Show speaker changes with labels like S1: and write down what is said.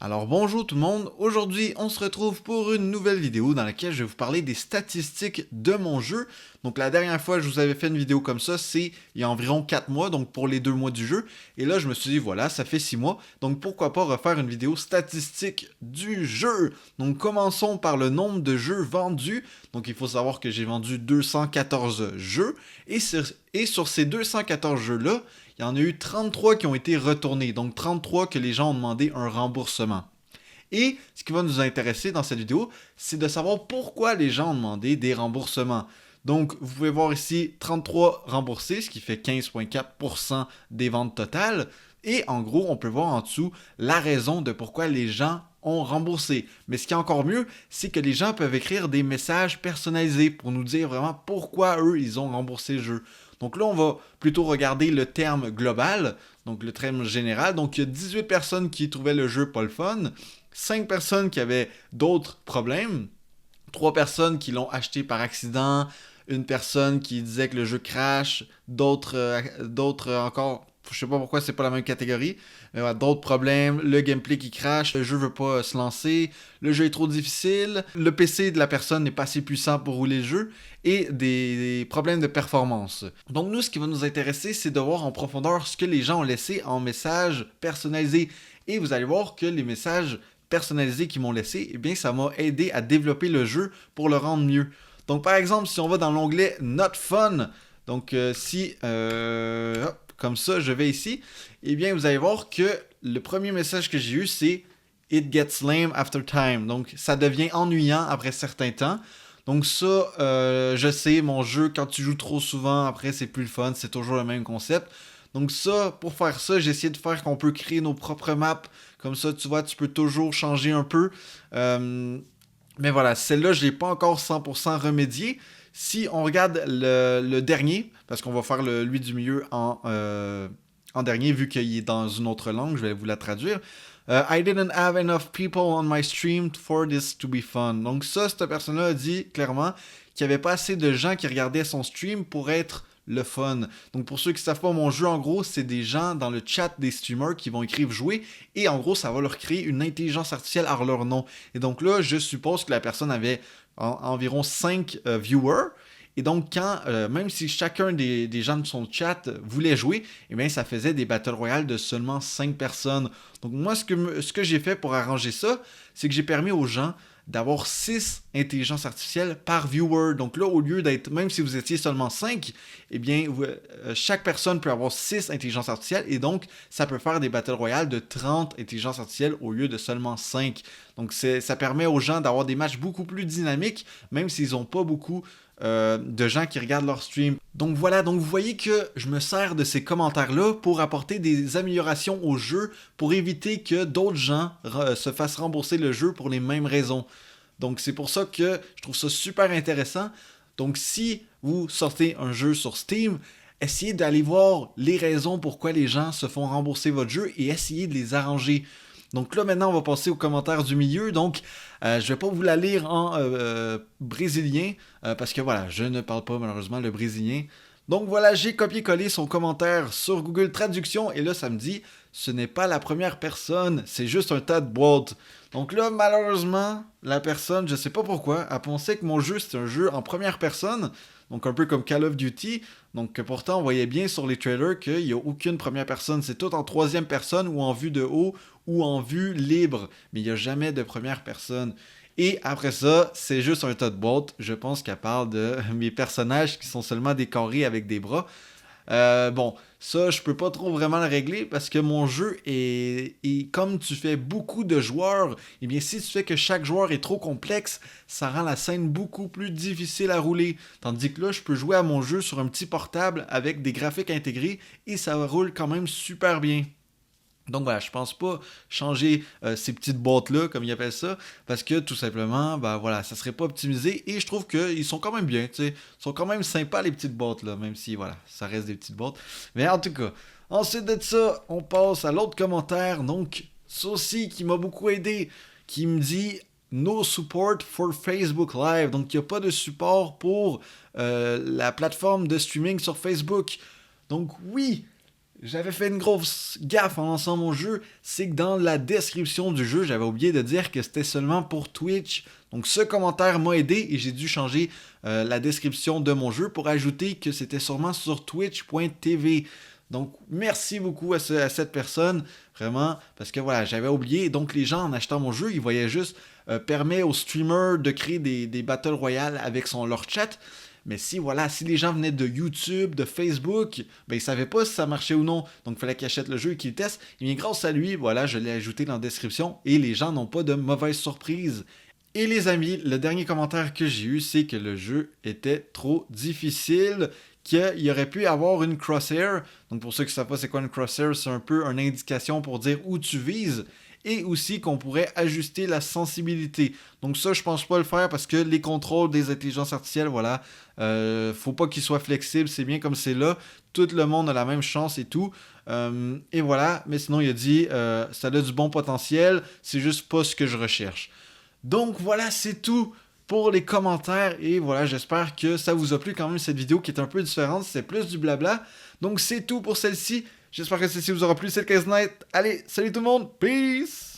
S1: Alors bonjour tout le monde, aujourd'hui on se retrouve pour une nouvelle vidéo dans laquelle je vais vous parler des statistiques de mon jeu. Donc la dernière fois je vous avais fait une vidéo comme ça, c'est il y a environ 4 mois, donc pour les 2 mois du jeu. Et là je me suis dit voilà, ça fait 6 mois, donc pourquoi pas refaire une vidéo statistique du jeu. Donc commençons par le nombre de jeux vendus. Donc il faut savoir que j'ai vendu 214 jeux, et sur ces 214 jeux-là, il y en a eu 33 qui ont été retournés, donc 33 que les gens ont demandé un remboursement. Et ce qui va nous intéresser dans cette vidéo, c'est de savoir pourquoi les gens ont demandé des remboursements. Donc, vous pouvez voir ici 33 remboursés, ce qui fait 15,4% des ventes totales. Et en gros, on peut voir en dessous la raison de pourquoi les gens ont remboursé. Mais ce qui est encore mieux, c'est que les gens peuvent écrire des messages personnalisés pour nous dire vraiment pourquoi eux, ils ont remboursé le jeu. Donc là, on va plutôt regarder le terme global, donc le terme général. Donc il y a 18 personnes qui trouvaient le jeu pas le fun, 5 personnes qui avaient d'autres problèmes, 3 personnes qui l'ont acheté par accident, une personne qui disait que le jeu crash, d'autres encore, je sais pas pourquoi c'est pas la même catégorie, mais voilà, d'autres problèmes, le gameplay qui crash, le jeu veut pas se lancer, le jeu est trop difficile, le PC de la personne n'est pas assez puissant pour rouler le jeu, et des problèmes de performance. Donc nous, ce qui va nous intéresser, c'est de voir en profondeur ce que les gens ont laissé en messages personnalisés. Et vous allez voir que les messages personnalisés qu'ils m'ont laissé, eh bien ça m'a aidé à développer le jeu pour le rendre mieux. Donc par exemple, si on va dans l'onglet Not Fun, donc comme ça, je vais ici, eh bien vous allez voir que le premier message que j'ai eu, c'est It gets lame after time. Donc ça devient ennuyant après certains temps. Donc ça, je sais, mon jeu, quand tu joues trop souvent, après c'est plus le fun, c'est toujours le même concept. Donc ça, pour faire ça, j'ai essayé de faire qu'on peut créer nos propres maps. Comme ça, tu vois, tu peux toujours changer un peu. Mais voilà, celle-là, je n'ai pas encore 100% remédié. Si on regarde le dernier, parce qu'on va faire lui du milieu en dernier, vu qu'il est dans une autre langue, je vais vous la traduire. I didn't have enough people on my stream for this to be fun. Donc ça, cette personne-là a dit clairement qu'il n'y avait pas assez de gens qui regardaient son stream pour être le fun. Donc pour ceux qui ne savent pas, mon jeu en gros, c'est des gens dans le chat des streamers qui vont écrire jouer, et en gros, ça va leur créer une intelligence artificielle à leur nom. Et donc là, je suppose que la personne avait environ 5 viewers. Et donc, même si chacun des gens de son chat voulait jouer, eh bien, ça faisait des Battle Royale de seulement 5 personnes. Donc, moi, ce que j'ai fait pour arranger ça, c'est que j'ai permis aux gens d'avoir 6 intelligences artificielles par viewer. Donc là, au lieu d'être, même si vous étiez seulement 5, eh bien, chaque personne peut avoir 6 intelligences artificielles, et donc, ça peut faire des Battle Royale de 30 intelligences artificielles au lieu de seulement 5. Donc, ça permet aux gens d'avoir des matchs beaucoup plus dynamiques, même s'ils n'ont pas beaucoup de gens qui regardent leur stream. Donc voilà, donc vous voyez que je me sers de ces commentaires-là pour apporter des améliorations au jeu, pour éviter que d'autres gens se fassent rembourser le jeu pour les mêmes raisons. Donc c'est pour ça que je trouve ça super intéressant. Donc si vous sortez un jeu sur Steam, essayez d'aller voir les raisons pourquoi les gens se font rembourser votre jeu et essayez de les arranger. Donc là, maintenant, on va passer aux commentaires du milieu. Donc, je vais pas vous la lire en brésilien, parce que voilà, je ne parle pas malheureusement le brésilien. Donc voilà, j'ai copié-collé son commentaire sur Google Traduction, et là, ça me dit « Ce n'est pas la première personne, c'est juste un tas de boîtes. » Donc là, malheureusement, la personne, je sais pas pourquoi, a pensé que mon jeu, c'était un jeu en première personne, donc un peu comme Call of Duty. Donc pourtant, on voyait bien sur les trailers qu'il n'y a aucune première personne. C'est tout en troisième personne, ou en vue de haut, ou en vue libre. Mais il n'y a jamais de première personne. Et après ça, c'est juste un tas de boîtes. Je pense qu'elle parle de mes personnages qui sont seulement des carrés avec des bras. Bon, ça, je peux pas trop vraiment le régler, parce que mon jeu est comme tu fais beaucoup de joueurs, et bien si tu fais que chaque joueur est trop complexe, ça rend la scène beaucoup plus difficile à rouler. Tandis que là, je peux jouer à mon jeu sur un petit portable avec des graphiques intégrés, et ça roule quand même super bien. Donc voilà, je pense pas changer ces petites boîtes-là, comme ils appellent ça, parce que tout simplement, ben voilà, ça serait pas optimisé, et je trouve qu'ils sont quand même bien, tu sais. Ils sont quand même sympas, les petites boîtes-là, même si, voilà, ça reste des petites boîtes. Mais en tout cas, ensuite de ça, on passe à l'autre commentaire, donc, ça aussi qui m'a beaucoup aidé, qui me dit No support for Facebook Live, donc il n'y a pas de support pour la plateforme de streaming sur Facebook. Donc oui, J'avais fait une grosse gaffe en lançant mon jeu, c'est que dans la description du jeu, j'avais oublié de dire que c'était seulement pour Twitch. Donc ce commentaire m'a aidé et j'ai dû changer la description de mon jeu pour ajouter que c'était sûrement sur twitch.tv. Donc merci beaucoup à cette personne, vraiment, parce que voilà, j'avais oublié. Donc les gens en achetant mon jeu, ils voyaient juste permet aux streamers de créer des Battle Royale avec leur chat. Mais si voilà, si les gens venaient de YouTube, de Facebook, ben ils savaient pas si ça marchait ou non. Donc il fallait qu'ils achètent le jeu et qu'ils le testent. Et bien grâce à lui, voilà, je l'ai ajouté dans la description et les gens n'ont pas de mauvaises surprises. Et les amis, le dernier commentaire que j'ai eu, c'est que le jeu était trop difficile, qu'il aurait pu avoir une crosshair. Donc pour ceux qui ne savent pas c'est quoi une crosshair, c'est un peu une indication pour dire où tu vises. Et aussi qu'on pourrait ajuster la sensibilité. Donc ça, je pense pas le faire parce que les contrôles des intelligences artificielles, voilà, faut pas qu'ils soient flexibles, c'est bien comme c'est là. Tout le monde a la même chance et tout. Et voilà, mais sinon il a dit, ça a du bon potentiel, c'est juste pas ce que je recherche. Donc voilà, c'est tout pour les commentaires et voilà, j'espère que ça vous a plu quand même cette vidéo qui est un peu différente, c'est plus du blabla. Donc c'est tout pour celle-ci. J'espère que celle-ci vous aura plu, c'est le Case Night. Allez, salut tout le monde, peace!